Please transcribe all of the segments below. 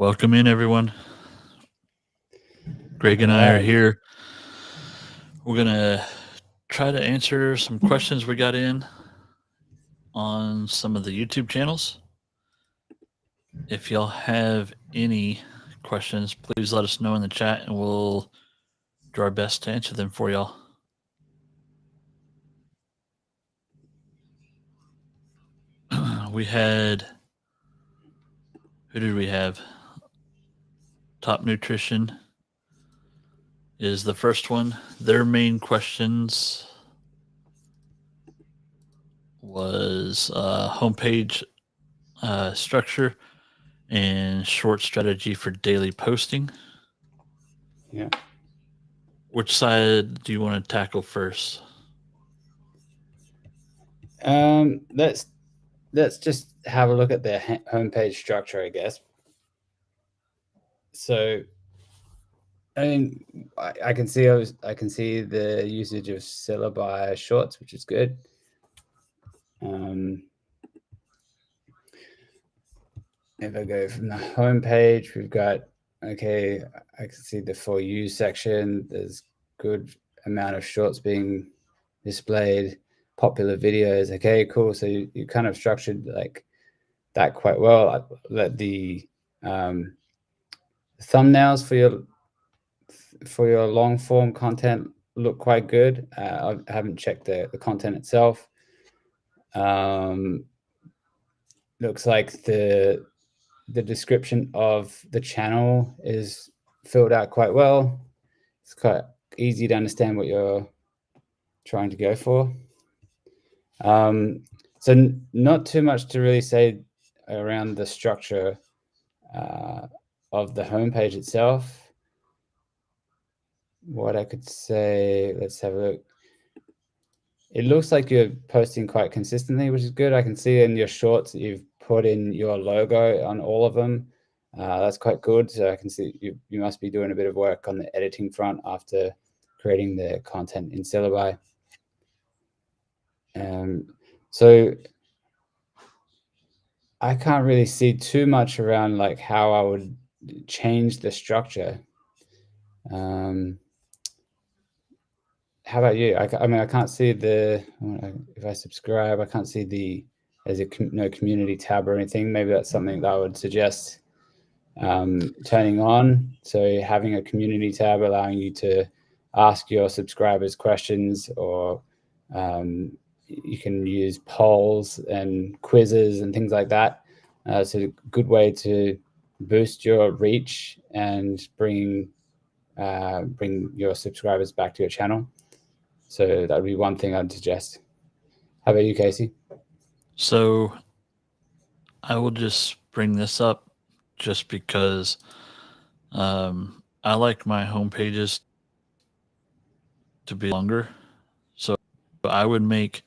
Welcome in, everyone. Greg and All I are right. here. We're going to try to answer some questions we got in on some of the YouTube channels. If y'all have any questions, please let us know in the chat and we'll do our best to answer them for y'all. We had, who did we have? Top Nutrition is the first one. Their main questions was homepage structure and short strategy for daily posting. Yeah. Which side do you want to tackle first? Let's just have a look at their homepage structure, I guess. So, I mean, I can see the usage of Syllaby shorts, which is good. If I go from the homepage, we've got I can see the For You section. There's good amount of shorts being displayed, popular videos. Okay, cool. So you kind of structured like that quite well. I let the thumbnails for your long form content look quite good. I haven't checked the content itself. Looks like the description of the channel is filled out quite well. It's quite easy to understand what you're trying to go for. So not too much to really say around the structure of the homepage itself. What I could say, let's have a look. It looks like you're posting quite consistently, which is good. I can see in your shorts that you've put in your logo on all of them. That's quite good. So I can see you must be doing a bit of work on the editing front after creating the content in Syllaby. So I can't really see too much around like how I would change the structure. How about you? I mean, I can't see if I subscribe, I can't see there's no community tab or anything. Maybe that's something that I would suggest turning on. So having a community tab allowing you to ask your subscribers questions, or you can use polls and quizzes and things like that. So a good way to boost your reach and bring your subscribers back to your channel. So that would be one thing I'd suggest. How about you, Casey? So I will just bring this up just because I like my home pages to be longer. So I would make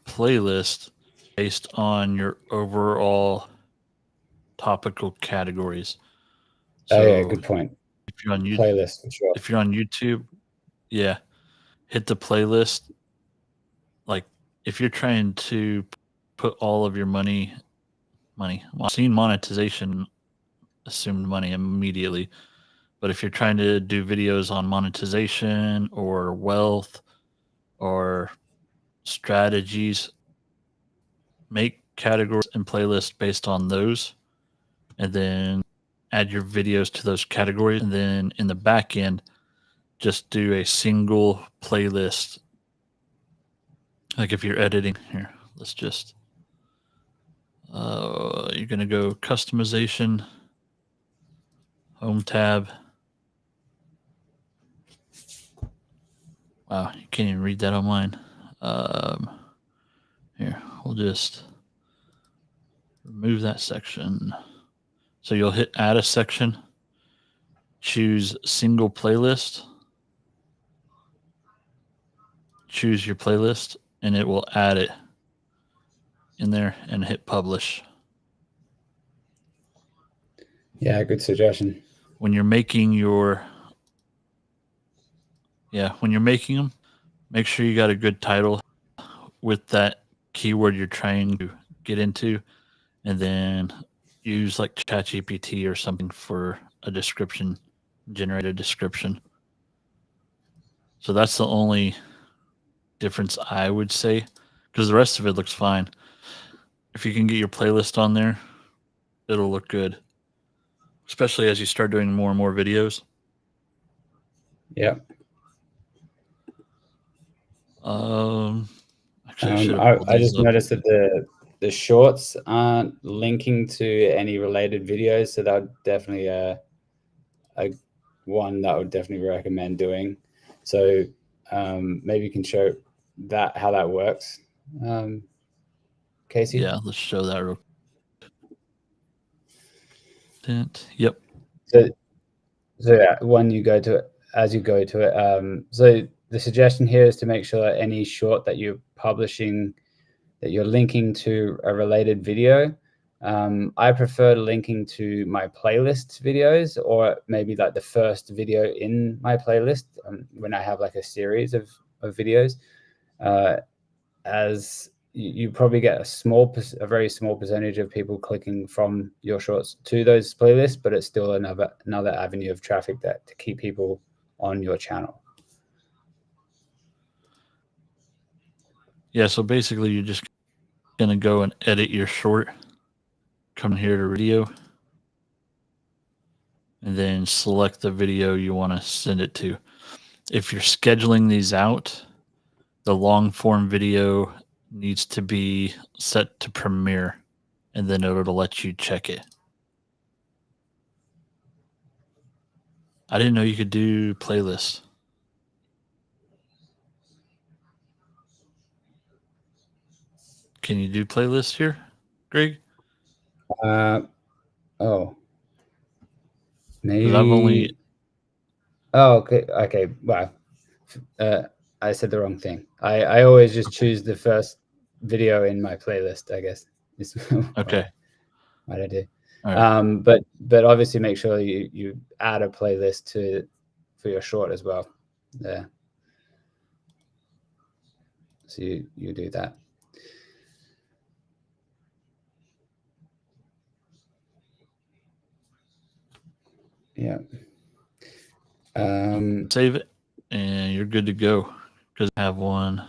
playlists based on your overall topical categories. So Oh yeah, good point. if you're on YouTube, Playlist for sure. if you're on YouTube, yeah, hit the playlist. Like if you're trying to put all of your money, well, I've seen monetization assumed money immediately. But if you're trying to do videos on monetization or wealth or strategies, make categories and playlists based on those, and then add your videos to those categories. And then in the back end, just do a single playlist. Like if you're editing here, let's just, you're going to go customization, home tab. Wow, you can't even read that on mine. Here, we'll just remove that section. So you'll hit add a section, choose single playlist, choose your playlist, and it will add it in there and hit publish. Yeah, good suggestion. When you're making them, make sure you got a good title with that keyword you're trying to get into, and then use like ChatGPT or something for a description, generate a description. So that's the only difference I would say, because the rest of it looks fine. If you can get your playlist on there, it'll look good, especially as you start doing more and more videos. Yeah. Actually, I should have pulled I these just up. noticed that the shorts aren't linking to any related videos, so that would definitely a one that I would definitely recommend doing. So maybe you can show that how that works, Casey. Yeah, let's show that real quick. Yep. So yeah, when you go to it, as you go to it, so the suggestion here is to make sure that any short that you're publishing, that you're linking to a related video. I prefer linking to my playlist videos, or maybe like the first video in my playlist when I have like a series of videos. As you probably get a very small percentage of people clicking from your shorts to those playlists, but it's still another avenue of traffic that to keep people on your channel. Yeah, so basically you're just gonna go and edit your short, come here to video, and then select the video you want to send it to. If you're scheduling these out, the long form video needs to be set to premiere, and then it'll let you check it. I didn't know you could do playlists. Can you do playlists here, Greg? Oh, Because I've only. maybe. Oh, okay. Okay. Wow. I said the wrong thing. I always just choose the first video in my playlist, I guess. Is Okay. what I do. All right. But obviously make sure you add a playlist for your short as well. There. So you do that. Yeah. Save it, and you're good to go. Because I have one.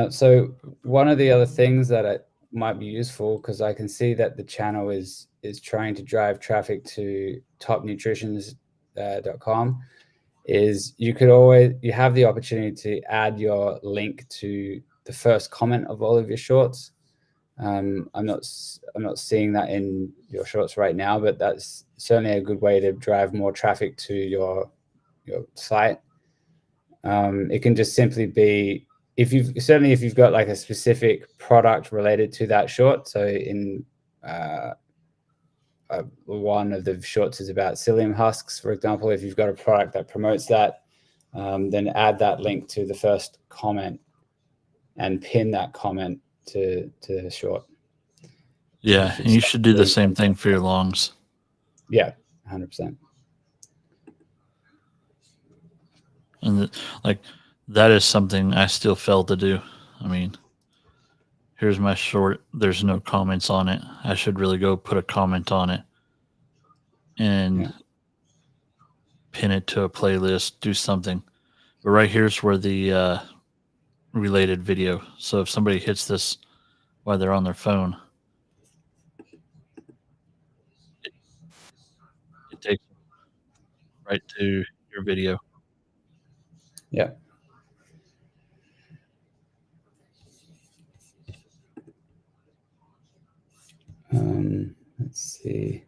So one of the other things that might be useful, because I can see that the channel is trying to drive traffic to topnutritions.com, is you have the opportunity to add your link to the first comment of all of your shorts. I'm not seeing that in your shorts right now, but that's certainly a good way to drive more traffic to your site. It can just simply be if you've got like a specific product related to that short. So in one of the shorts is about psyllium husks, for example. If you've got a product that promotes that, then add that link to the first comment and pin that comment to the short. Yeah, and you should do the same thing for your longs. Yeah, 100%. And that is something I still fail to do. I mean, here's my short. There's no comments on it. I should really go put a comment on it and pin it to a playlist, do something. But right here's where the related video. So if somebody hits this while they're on their phone, it takes them right to your video. Yeah. Let's see.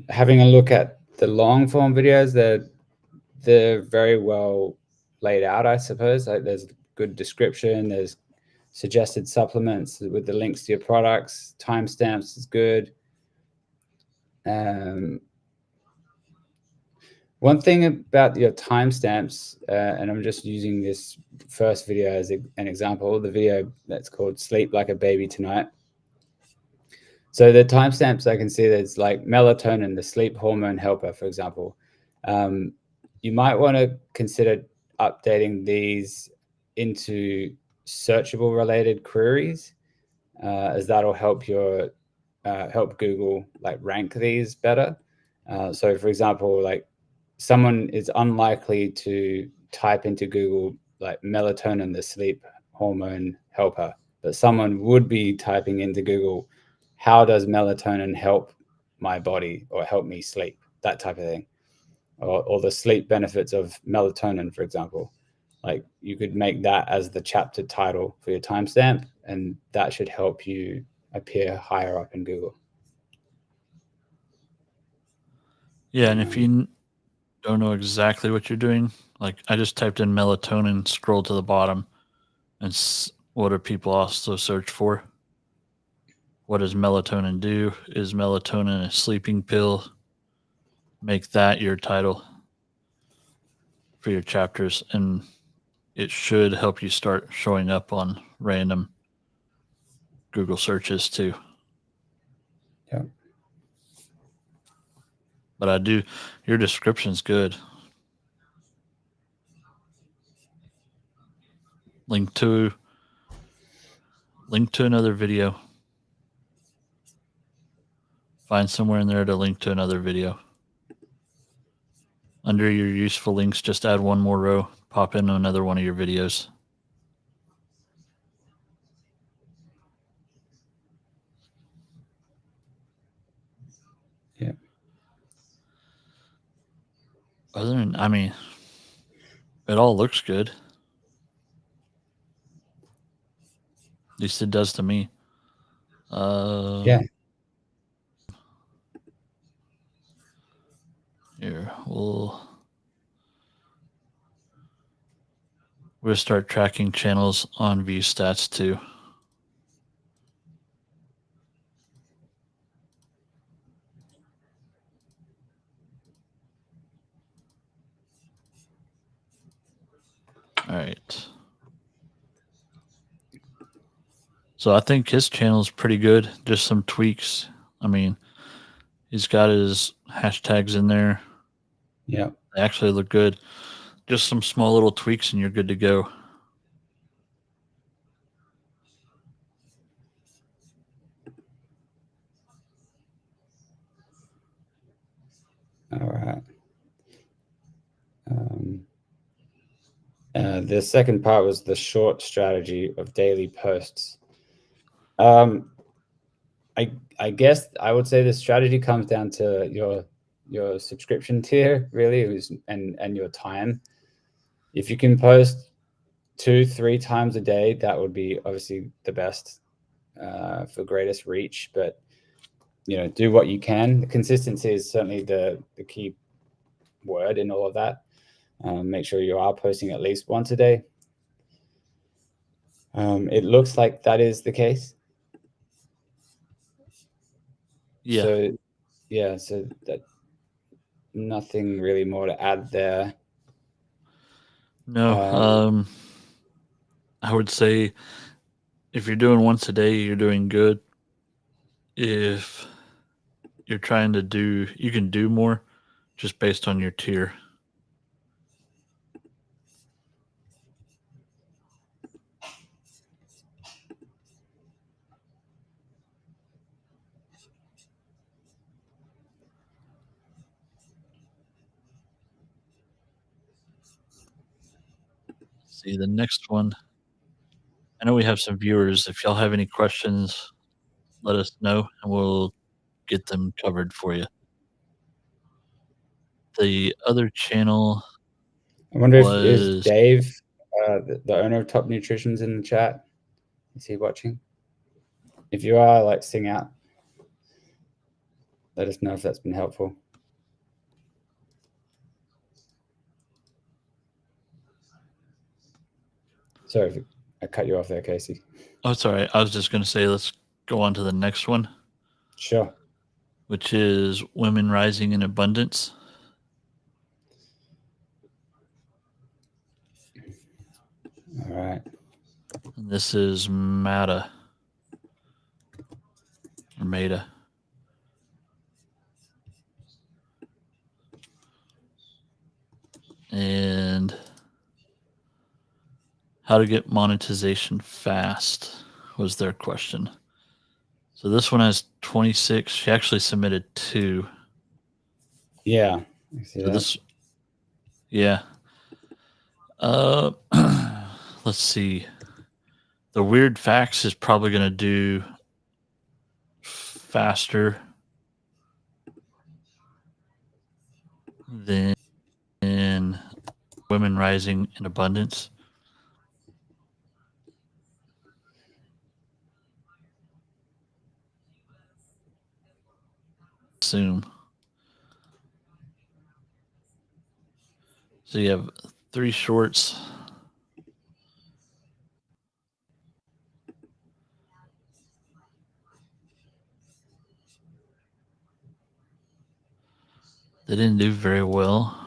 Having a look at the long form videos, they're very well laid out, I suppose. Like there's good description, there's suggested supplements with the links to your products, timestamps is good. One thing about your timestamps, and I'm just using this first video as an example, the video that's called Sleep Like a Baby Tonight. So the timestamps I can see, there's like melatonin, the sleep hormone helper, for example. You might want to consider updating these into searchable related queries, as that'll help your help Google like rank these better. So for example, like someone is unlikely to type into Google like melatonin, the sleep hormone helper, but someone would be typing into Google, how does melatonin help my body or help me sleep? That type of thing. Or the sleep benefits of melatonin, for example. Like you could make that as the chapter title for your timestamp, and that should help you appear higher up in Google. Yeah, and if you don't know exactly what you're doing, like I just typed in melatonin, scroll to the bottom, and what do people also search for? What does melatonin do? Is melatonin a sleeping pill? Make that your title for your chapters, and it should help you start showing up on random Google searches too. Yeah. But your description's good. Link to another video. Find somewhere in there to link to another video. Under your useful links, just add one more row. Pop in another one of your videos. Yeah. Other than, I mean, it all looks good. At least it does to me. Yeah. Here, we'll start tracking channels on view stats too. All right. So I think his channel's pretty good. Just some tweaks. I mean, he's got his hashtags in there. Yeah. They actually look good. Just some small little tweaks and you're good to go. All right. The second part was the short strategy of daily posts. I guess I would say the strategy comes down to your subscription tier, really, and your time. If you can post 2-3 times a day, that would be obviously the best for greatest reach. But do what you can. The consistency is certainly the key word in all of that. Make sure you are posting at least once a day. It looks like that is the case. Yeah. So that nothing really more to add there. No. I would say if you're doing once a day, you're doing good. If you're trying to do, you can do more just based on your tier. See the next one. I know we have some viewers. If y'all have any questions, let us know and we'll get them covered for you. The other channel I wonder if is was Dave, the owner of Top Nutrition's in the chat. Is he watching? If you are, like, sing out. Let us know if that's been helpful. Sorry if I cut you off there, Casey. Oh, it's all right. I was just going to say, let's go on to the next one. Sure. Which is Women Rising in Abundance. All right. And this is Mata. or Meta. And how to get monetization fast was their question. So this one has 26. She actually submitted 2. Yeah, I see So that. this, yeah. Let's see. The weird facts is probably going to do faster than women rising in abundance. Assume. So you have 3 shorts. They didn't do very well.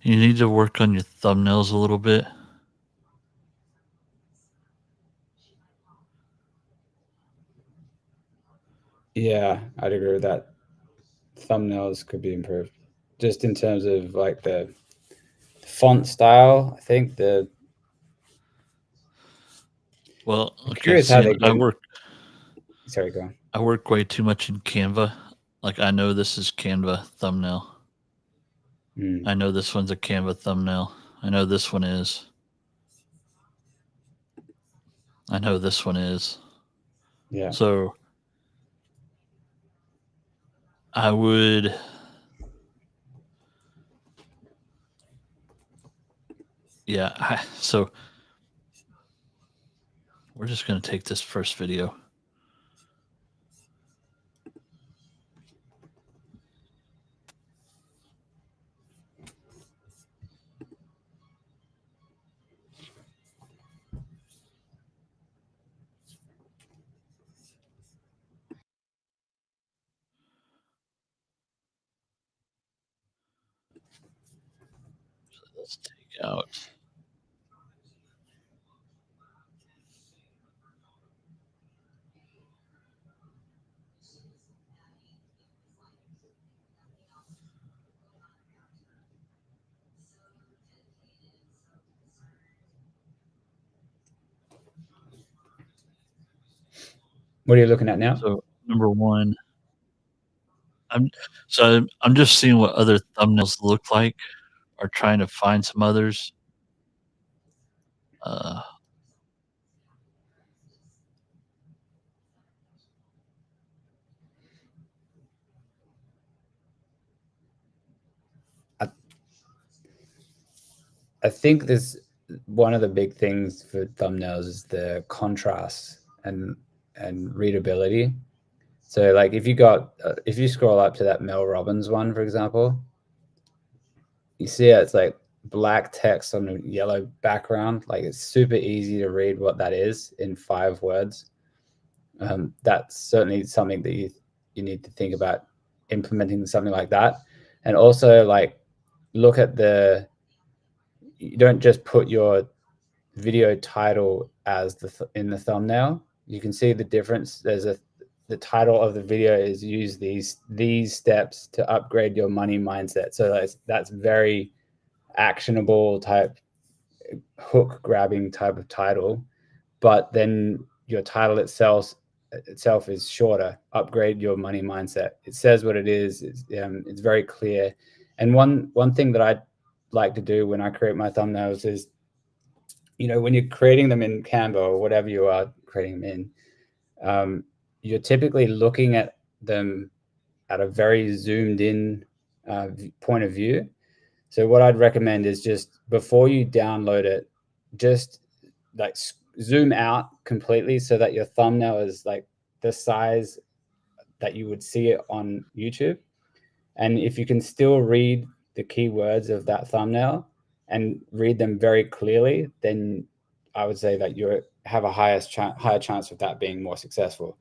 You need to work on your thumbnails a little bit. Yeah, I'd agree with that. Thumbnails could be improved, just in terms of like the font style. I think the. Well, I'm okay, curious how seeing they I get. work Sorry, go on. I work way too much in Canva. Like I know this is Canva thumbnail. Mm, I know this one's a Canva thumbnail. I know this one is. I know this one is. yeah. So I would so we're just going to take this first video. Let's take out. What are you looking at now? So number 1, I'm I'm just seeing what other thumbnails look like, or trying to find some others. Uh, I think this one of the big things for thumbnails is the contrast and readability. So like if you scroll up to that Mel Robbins one, for example, you see it's like black text on a yellow background. Like it's super easy to read what that is in 5 words. That's certainly something that you need to think about implementing something like that. And also like look at you don't just put your video title as in the thumbnail. You can see the difference. The title of the video is use these steps to upgrade your money mindset. So that's very actionable type, hook grabbing type of title, but then your title itself is shorter. Upgrade your money mindset. It says what it is. It's very clear. And one thing that I like to do when I create my thumbnails is, when you're creating them in Canva or whatever you are creating them in, you're typically looking at them at a very zoomed in point of view. So what I'd recommend is just before you download it, just like zoom out completely so that your thumbnail is like the size that you would see it on YouTube. And if you can still read the keywords of that thumbnail and read them very clearly, then I would say that have a higher chance of that being more successful.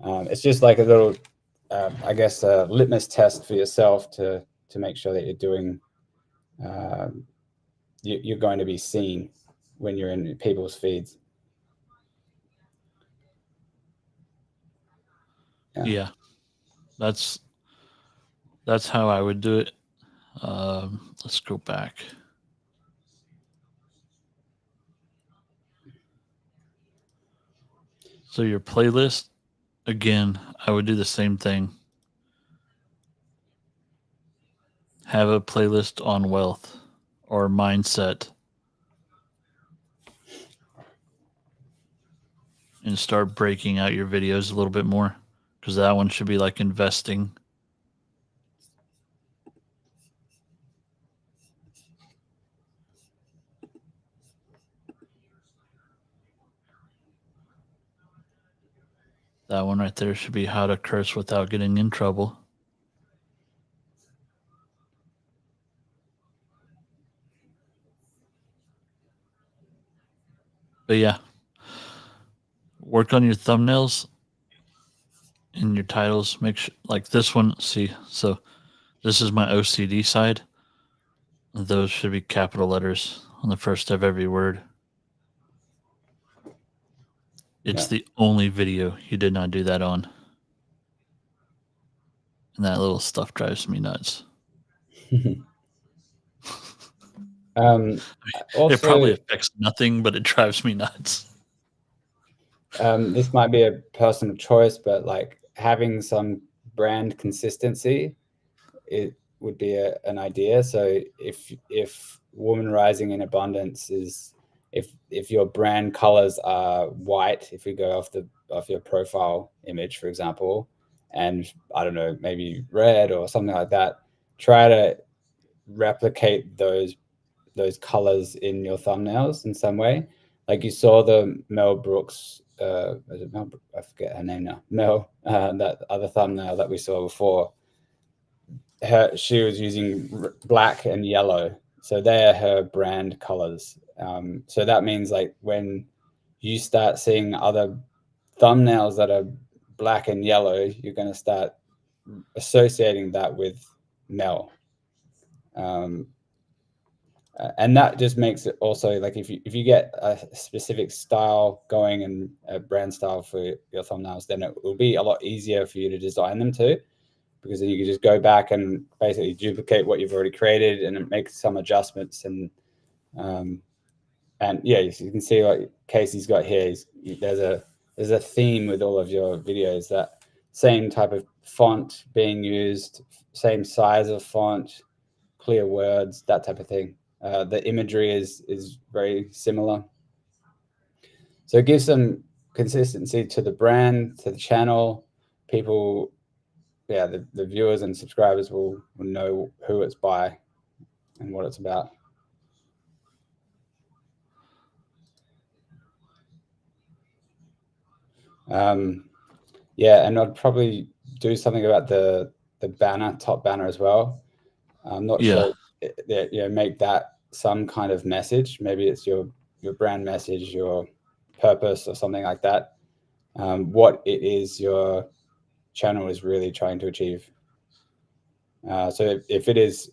It's just like a little, I guess, a litmus test for yourself to make sure that you're doing, you're going to be seen when you're in people's feeds. Yeah, that's how I would do it. Let's go back. So your playlist, again, I would do the same thing. Have a playlist on wealth or mindset and start breaking out your videos a little bit more, because that one should be like investing. That one right there should be how to curse without getting in trouble. But yeah, work on your thumbnails and your titles. Make sure, like this one, see, so this is my OCD side. Those should be capital letters on the first of every word. It's the only video you did not do that on. And that little stuff drives me nuts. Also, it probably affects nothing, but it drives me nuts. This might be a personal choice, but like having some brand consistency, it would be an idea. So if woman rising in abundance is, if your brand colors are white, if we go off your profile image, for example, and I don't know, maybe red or something like that, try to replicate those colors in your thumbnails in some way. Like you saw the Mel Brooks, is it Mel? I forget her name now. Mel, that other thumbnail that we saw before. She was using black and yellow, so they are her brand colors. So that means like when you start seeing other thumbnails that are black and yellow, you're going to start associating that with Mel. And that just makes it also like if you get a specific style going and a brand style for your thumbnails, then it will be a lot easier for you to design them too, because then you can just go back and basically duplicate what you've already created and make some adjustments. And yeah, you can see like Casey's got here, there's a theme with all of your videos, that same type of font being used, same size of font, clear words, that type of thing. The imagery is very similar. So it gives some consistency to the brand, to the channel. People, yeah, the viewers and subscribers will know who it's by and what it's about. Yeah, and I'd probably do something about the banner, top banner as well. I'm not sure that, you know, make that some kind of message. Maybe it's your brand message, your purpose, or something like that. What it is your channel is really trying to achieve. So if it is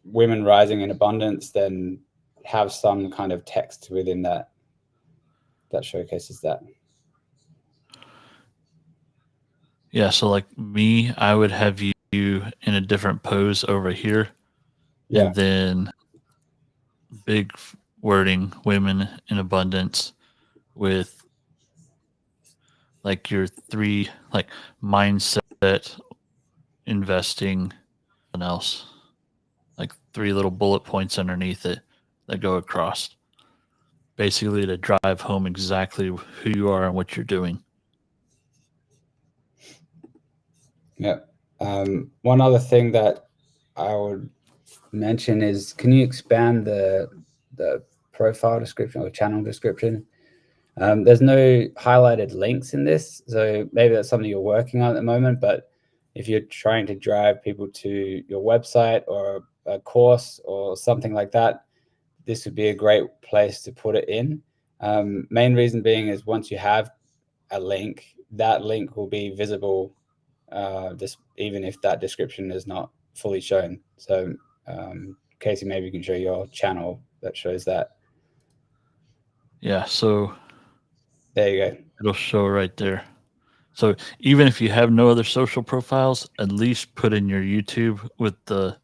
women rising in abundance, then have some kind of text within that showcases that. Yeah, so like me, I would have you in a different pose over here. Yeah. And then big wording, women in abundance, with like your 3, like mindset, investing, and else, like 3 little bullet points underneath it that go across, basically to drive home exactly who you are and what you're doing. Yeah. One other thing that I would mention is, can you expand the profile description or channel description? There's no highlighted links in this, so maybe that's something you're working on at the moment, but if you're trying to drive people to your website or a course or something like that, this would be a great place to put it in. Main reason being is once you have a link, that link will be visible, just even if that description is not fully shown. So, Casey, maybe you can show your channel that shows that. Yeah, so there you go. It'll show right there. So even if you have no other social profiles, at least put in your YouTube with the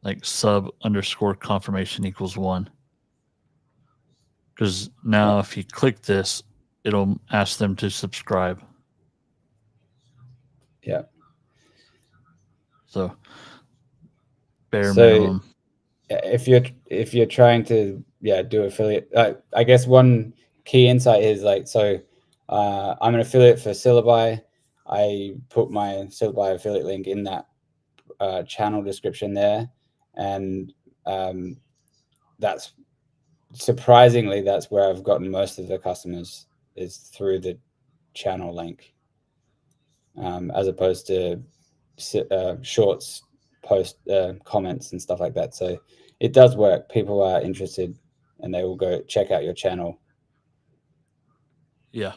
like sub_confirmation equals 1. Because now if you click this, it'll ask them to subscribe. Yeah. So bare minimum. If you're trying to do affiliate, I guess one key insight is like, so I'm an affiliate for Syllaby. I put my Syllaby affiliate link in that channel description there, and that's surprisingly that's where I've gotten most of the customers, is through the channel link, as opposed to shorts post comments and stuff like that. So it does work. People are interested and they will go check out your channel. Yeah.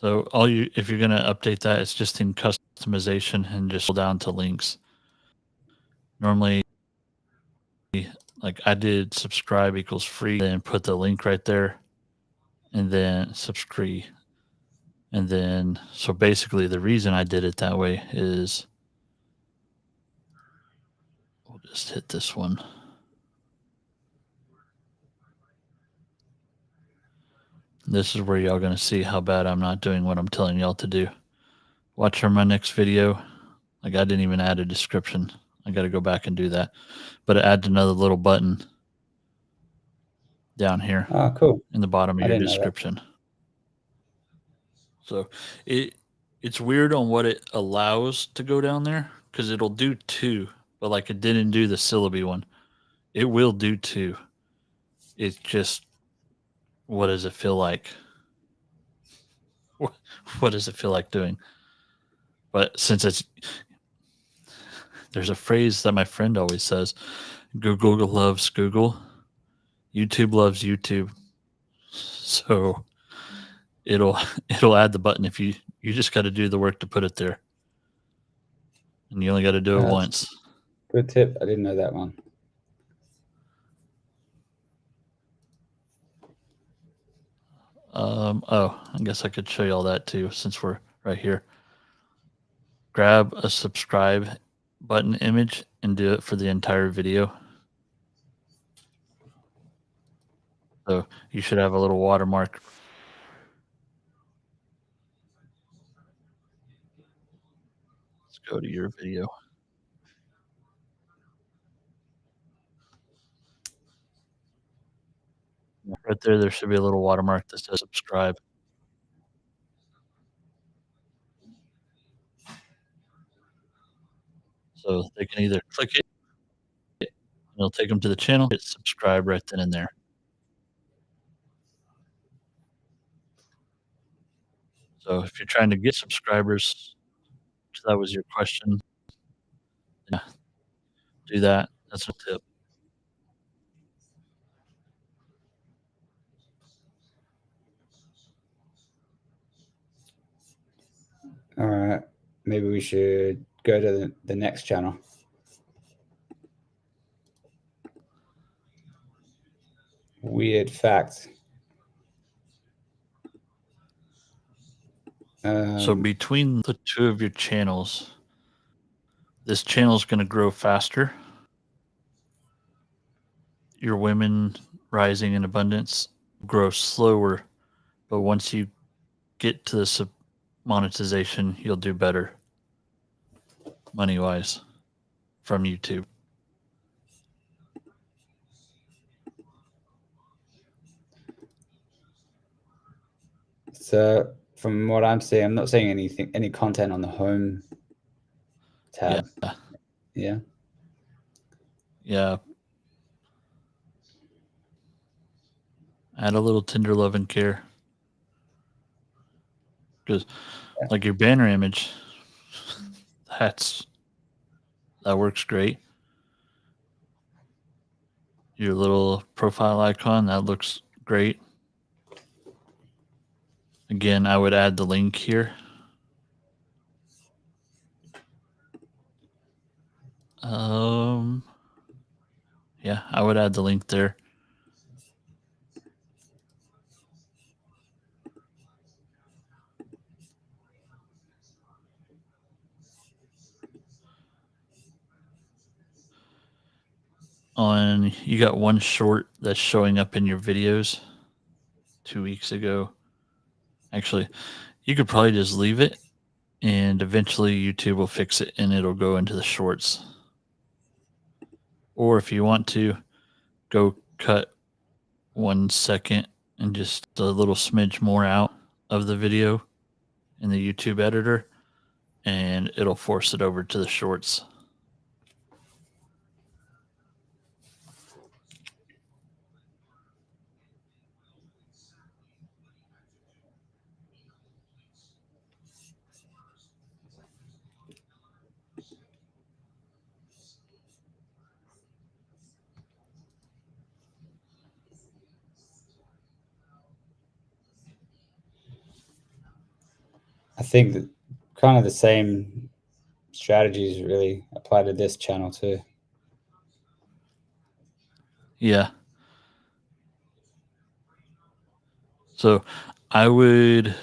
So if you're going to update that, it's just in customization and just scroll down to links. Normally, like I did subscribe equals free, then put the link right there, and then subscribe. And then, so basically the reason I did it that way is, we'll just hit this one. This is where y'all going to see how bad I'm not doing what I'm telling y'all to do. Watch my next video. Like I didn't even add a description. I got to go back and do that. But it adds another little button down here. Oh, cool. In the bottom of your description. So it's weird on what it allows to go down there, because it'll do 2, but like it didn't do the Syllaby one. It will do 2. It's just, what does it feel like? What does it feel like doing? But since there's a phrase that my friend always says, Google loves Google, YouTube loves YouTube. So it'll add the button if you just got to do the work to put it there. And you only got to do it once. Good tip. I didn't know that one. I guess I could show you all that too, since we're right here. Grab a subscribe button image and do it for the entire video. So you should have a little watermark. Let's go to your video. Right there should be a little watermark that says subscribe. So they can either click it, and it'll take them to the channel, hit subscribe right then and there. So if you're trying to get subscribers, if that was your question, yeah, do that. That's a tip. All right. Maybe we should go to the next channel. Weird fact. So between the 2 of your channels, this channel is going to grow faster. Your Women Rising in Abundance grows slower, but once you get to the monetization, you'll do better money-wise from YouTube. So from what I'm seeing, I'm not seeing any content on the home tab. Yeah. Add a little tender love and care, because like your banner image, that's That works great. Your little profile icon, that looks great. Again, I would add the link here. Yeah, I would add the link there. You got one short that's showing up in your videos 2 weeks ago. Actually, you could probably just leave it and eventually YouTube will fix it and it'll go into the shorts. Or if you want to, go cut 1 second and just a little smidge more out of the video in the YouTube editor, and it'll force it over to the shorts. I think that kind of the same strategies really apply to this channel too. Yeah. So I would,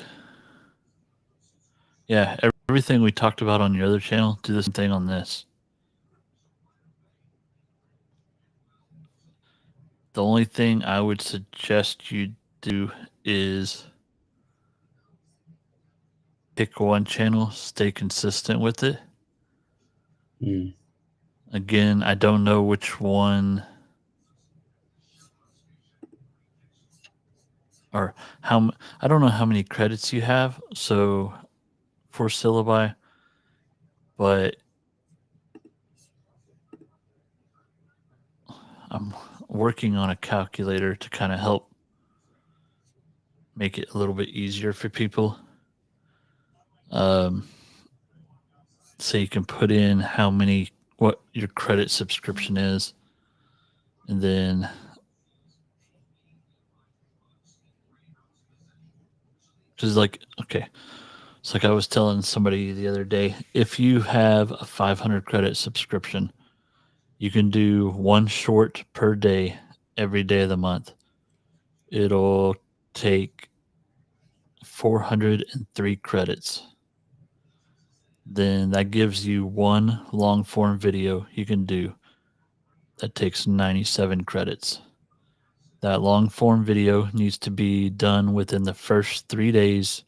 yeah, everything we talked about on your other channel, do the same thing on this. The only thing I would suggest you do is pick one channel, stay consistent with it. Mm. Again, I don't know which one or I don't know how many credits you have. So for Syllaby, but I'm working on a calculator to kind of help make it a little bit easier for people. So you can put in what your credit subscription is, and then just like, okay, it's like I was telling somebody the other day, if you have a 500 credit subscription, you can do one short per day every day of the month. It'll take 403 credits. Then that gives you one long form video you can do that takes 97 credits. That long form video needs to be done within the first 3 days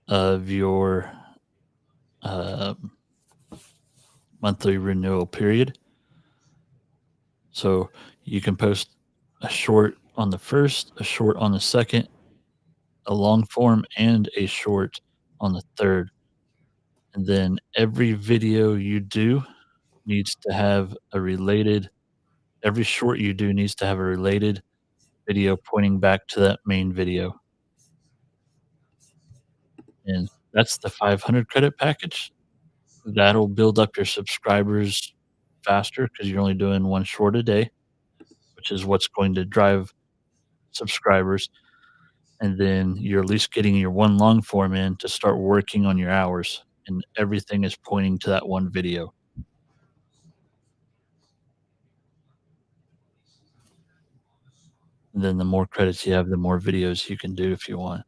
of your monthly renewal period. So you can post a short on the first, a short on the second, a long form, and a short on the third. And then every video you do needs to have every short you do needs to have a related video pointing back to that main video. And that's the 500 credit package. That'll build up your subscribers faster because you're only doing one short a day, which is what's going to drive subscribers. And then you're at least getting your one long form in to start working on your hours, and everything is pointing to that one video. And then the more credits you have, the more videos you can do if you want.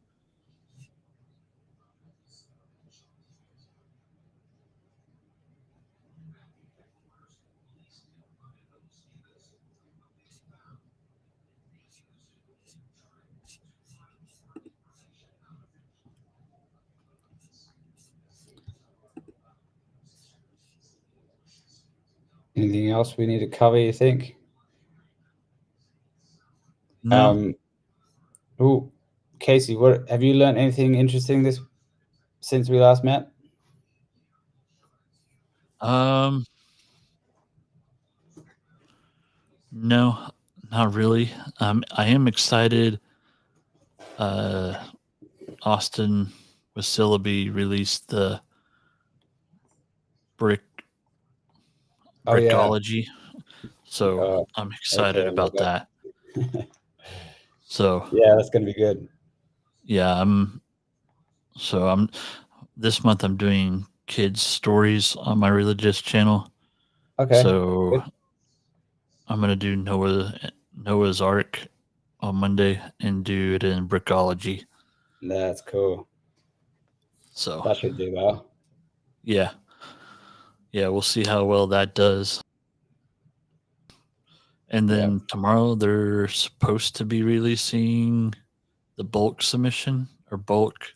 Anything else we need to cover, you think? No. Oh, Casey, what have you learned anything interesting since we last met? No, not really. I am excited. Austin with Syllaby released the brick Oh yeah. Brickology. So I'm excited Okay, about that. So yeah, that's gonna be good. yeah, I'm this month I'm doing kids stories on my religious channel. Okay, So good. I'm gonna do Noah's Ark on Monday and do it in Brickology. That's cool. So That should do well. yeah, we'll see how well that does. And Yeah. then tomorrow they're supposed to be releasing the bulk submission or bulk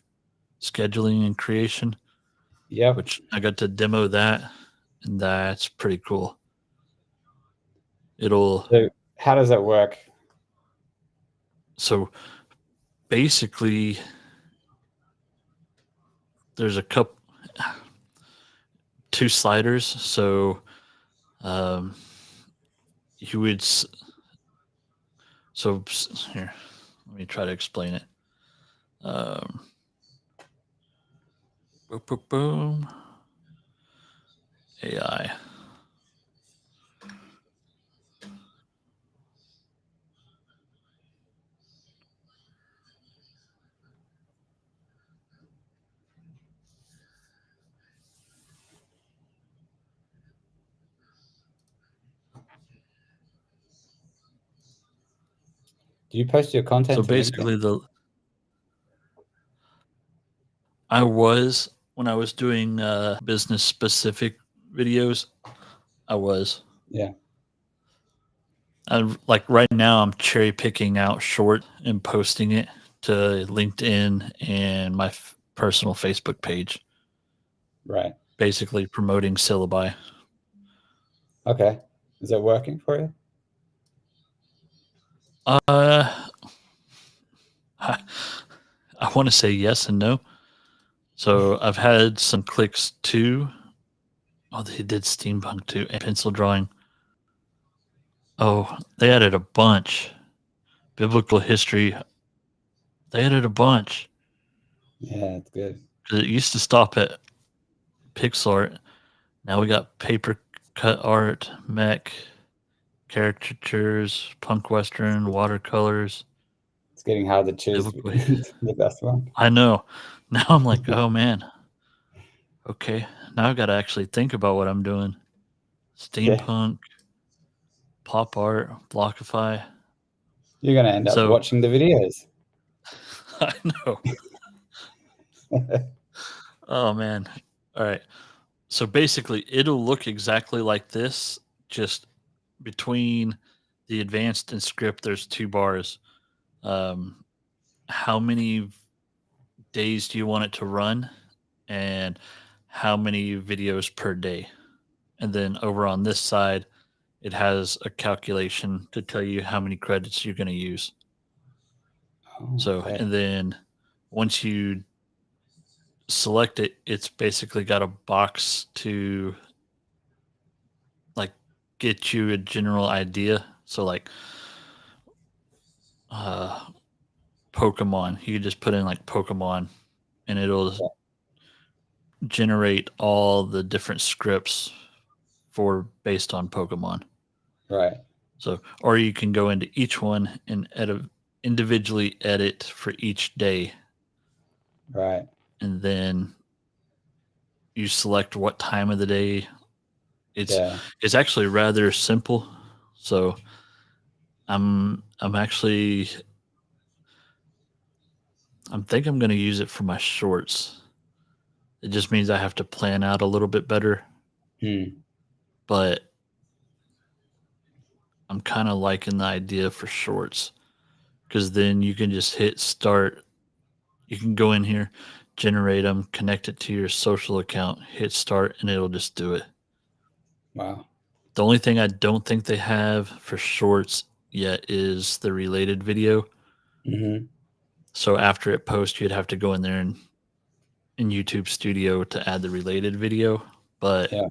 scheduling and creation, Yep. which I got to demo that, and that's pretty cool. It'll So how does that work? so basically there's a couple two sliders. So um, you would here. Let me try to explain it. Um, boom, boom, boom. AI. Do you post your So content to LinkedIn? basically, I was when I was doing business specific videos. I was. Yeah. Like right now, I'm cherry picking out short and posting it to LinkedIn and my personal Facebook page, Right. basically promoting Syllaby. Okay. Is that working for you? Uh, I, I want to say yes and no. So I've had some clicks too. Oh, they did steampunk too and pencil drawing. Oh, they added a bunch. Biblical history. They added a bunch Yeah, it's good. because it used to stop at pixel art. Now we got paper cut art, mech, caricatures, punk western, watercolors, It's getting hard to choose biblical. the best one. I know. Now I'm like, oh man. Okay, now I got to actually think about what I'm doing. Yeah. Steampunk, pop art, Blockify. You're gonna end up So watching the videos. I know. Oh man. All right. So basically, it'll look exactly like this. Just between the advanced and script, there's two bars. Um, how many days do you want it to run, and how many videos per day? And then over on this side, it has a calculation to tell you how many credits you're going to use. Oh, So, okay. and then once you select it, it's basically got a box to like get you a general idea. So, like uh, Pokemon, you just put in like Pokemon, and it'll Yeah. generate all the different scripts for based on Pokemon. Right. So, or you can go into each one and individually edit for each day, Right. and then you select what time of the day. It's Yeah. it's actually rather simple. So I'm actually I'm think I'm going to use it for my shorts. It just means I have to plan out a little bit better, Hmm. but I'm kind of liking the idea for shorts because then you can just hit start. You can go in here, generate them, connect it to your social account, hit start, and it'll just do it. Wow. The only thing I don't think they have for shorts yet is the related video. Hmm. So after it posts, you'd have to go in there and in YouTube Studio to add the related video. But Yeah.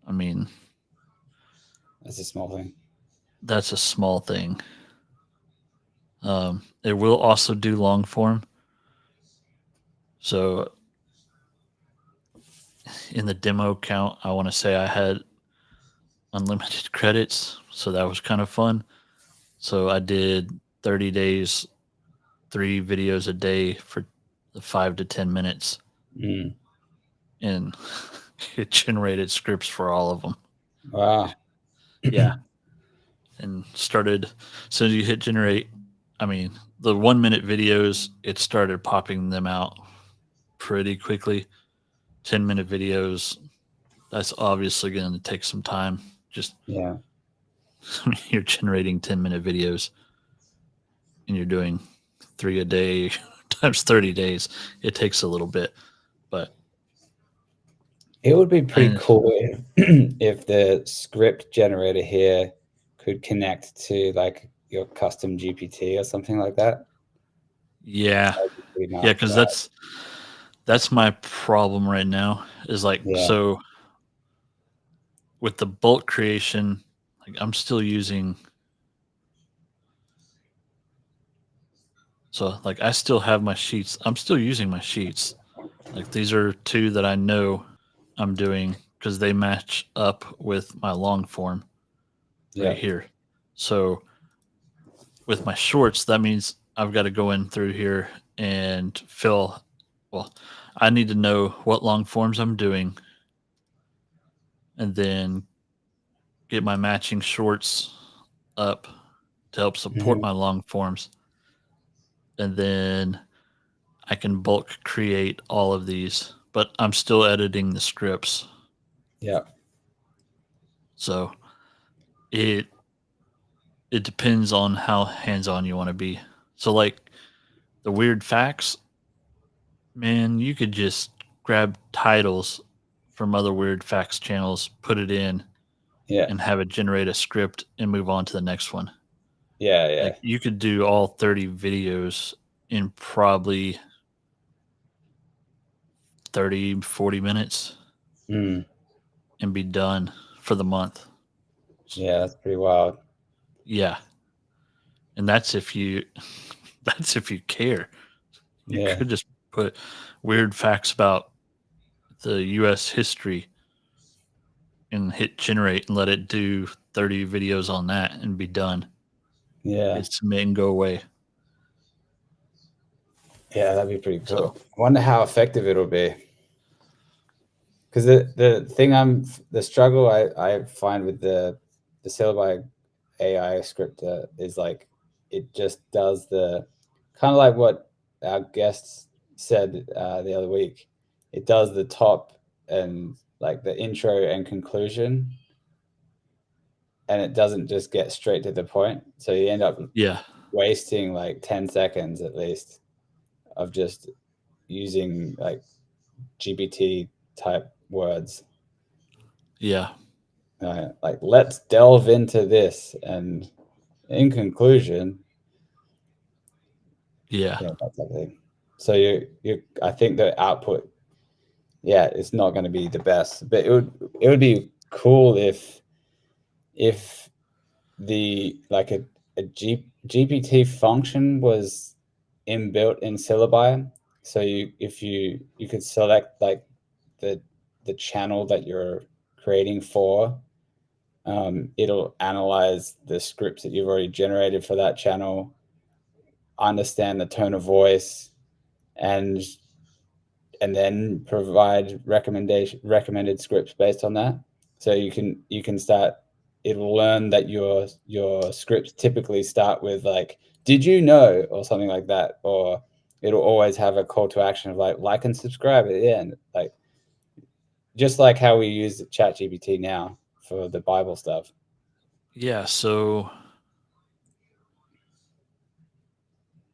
I mean, That's a small thing. that's a small thing. It will also do long form. So in the demo account, I want to say I had unlimited credits, so that was kind of fun. So I did 30 days, 3 videos a day for the 5 to 10 minutes, Mm. and it generated scripts for all of them. Wow. Yeah, and started as soon as you hit generate. I mean, the 1 minute videos, it started popping them out pretty quickly. 10-minute videos, that's obviously going to take some time. Just Yeah. you're generating 10-minute videos and you're doing 3 a day times 30 days. It takes a little bit, but It would be pretty I, cool if, if the script generator here could connect to like your custom GPT or something like that. yeah, That'd be pretty yeah, nice. because that's my problem right now. Is like, Yeah. so with the bulk creation, like I'm still using. So like I still have my sheets. I'm still using my sheets. Like these are two that I know I'm doing because they match up with my long form right Yeah. here. So with my shorts, that means I've got to go in through here and fill. Well, I need to know what long forms I'm doing and then get my matching shorts up to help support Hmm. my long forms. And then I can bulk create all of these, but I'm still editing the scripts. Yeah. So it it depends on how hands-on you want to be. So like the weird facts, man, you could just grab titles from other weird facts channels, put it in, Yeah. and have it generate a script and move on to the next one. Yeah. Yeah. Like you could do all 30 videos in probably 30, 40 minutes Mm. and be done for the month. Yeah. That's pretty wild. Yeah. And that's if you that's if you care. You Yeah. could just put weird facts about the US history and hit generate and let it do 30 videos on that and be done. Yeah. Hit submit and go away. Yeah. That'd be pretty So cool. I wonder how effective it'll be. Because the struggle I find with the Syllabi AI scripter is like it just does the kind of like what our guests said the other week. It does the top and like the intro and conclusion, and it doesn't just get straight to the point. So you end up yeah. wasting like 10 seconds at least of just using like GPT type words. Yeah. Like let's delve into this, and in conclusion, Yeah. yeah, that type of thing. So you I think the output, yeah, it's not going to be the best, but it would be cool if the like GPT function was inbuilt in Syllabi. So you could select like the the channel that you're creating for. It'll analyze the scripts that you've already generated for that channel, understand the tone of voice, and then provide recommended scripts based on that. So you can start. It'll learn that your scripts typically start with like "Did you know?" or something like that, or it'll always have a call to action of like and subscribe at the end, like just like how we use ChatGPT now for the Bible stuff. Yeah. So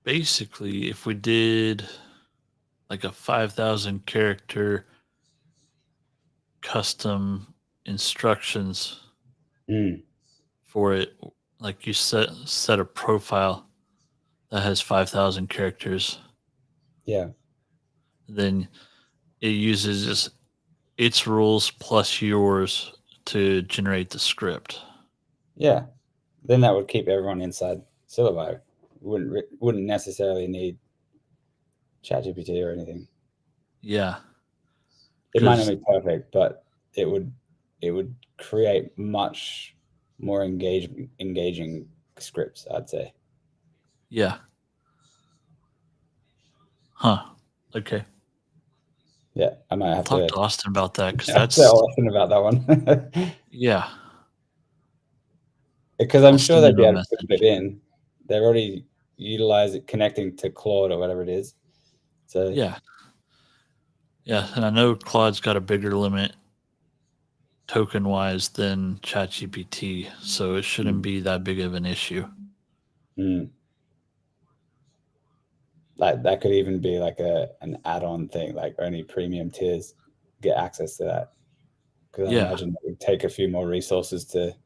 basically, if we did like a 5,000 character custom instructions Mm, for it, like you set a profile that has 5,000 characters, yeah, then it uses just its rules plus yours to generate the script. yeah. Then that would keep everyone inside Syllabi. Wouldn't necessarily need ChatGPT or anything. Yeah. It might not be perfect, but it would create much more engaging scripts, I'd say. Yeah. Huh. Okay. Yeah, I might have Talk to to Austin about that because tell that's Austin about that one. yeah. Because I'm I'll sure send they'd him be a able to put message. it in. They're already connecting to Claude or whatever it is. So Yeah. Yeah, and I know Claude's got a bigger limit token wise than ChatGPT, so it shouldn't be that big of an issue. Like that could even be like an add-on thing, like only premium tiers get access to that. Because I Yeah. imagine it would take a few more tokens to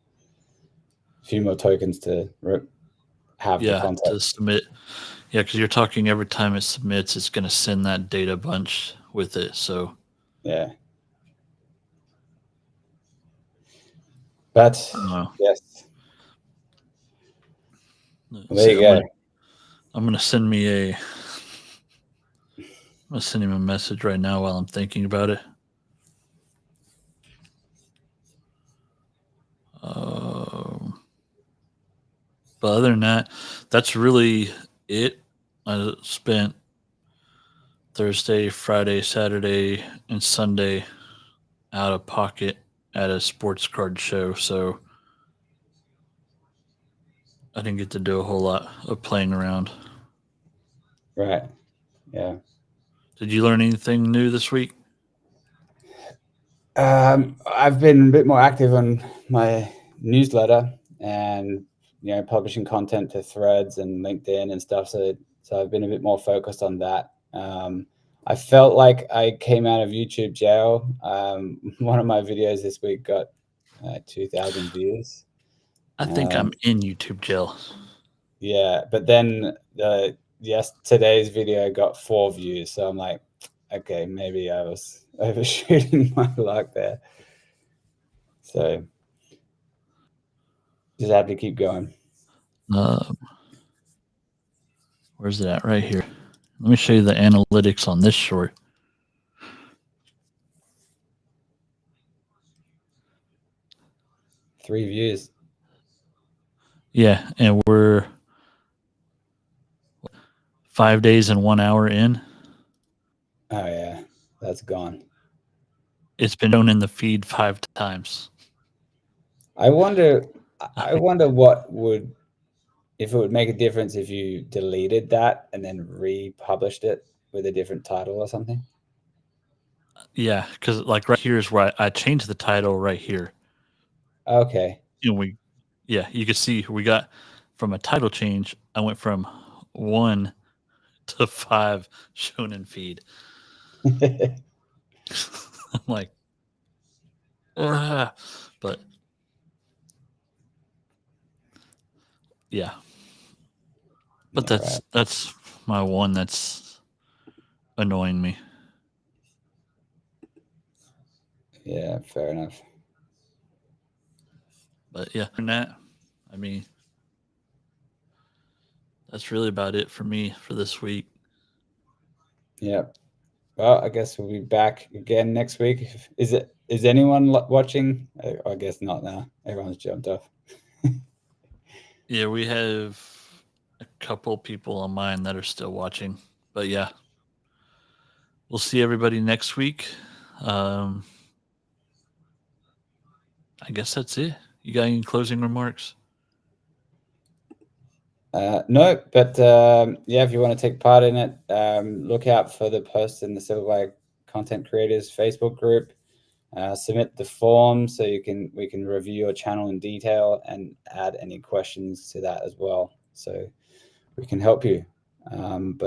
have the Yeah, context. to submit. Yeah, because you're talking every time it submits, it's going to send that data bunch with it. So Yeah. But yes. Well, there you go. I'm gonna send me I'm gonna send him a message right now while I'm thinking about it. But other than that, that's really it. I spent Thursday, Friday, Saturday, and Sunday out of pocket at a sports card show, so I didn't get to do a whole lot of playing around. Right. Yeah. Did you learn anything new this week? I've been a bit more active on my newsletter and publishing content to Threads and LinkedIn and stuff. So I've been a bit more focused on that. I felt like I came out of YouTube jail. One of my videos this week got 2,000 views. I think I'm in YouTube jail. Yeah, but then today's video got 4 views. So I'm like, okay, maybe I was overshooting my luck there. So just have to keep going. Where's it at? Right here. Let me show you the analytics on this short. Three views. Yeah, and we're 5 days and 1 hour in. Oh yeah, that's gone. It's been shown in the feed 5 times. I wonder what would if it would make a difference if you deleted that and then republished it with a different title or something. Yeah, because like right here is where I changed the title right here. Okay. And you can see we got from a title change. I went from 1 to 5 shown in feed. I'm like, but yeah, but that's my one that's annoying me. Yeah, fair enough. But yeah, and that, I mean, that's really about it for me for this week. Yeah. Well, I guess we'll be back again next week. Is anyone watching? I guess not now. Everyone's jumped off. Yeah, we have a couple people on mine that are still watching. But yeah, we'll see everybody next week. I guess that's it. You got any closing remarks? No, but yeah, if you want to take part in it, look out for the post in the Syllaby Content Creators Facebook group. Submit the form so we can review your channel in detail and add any questions to that as well, so we can help you. But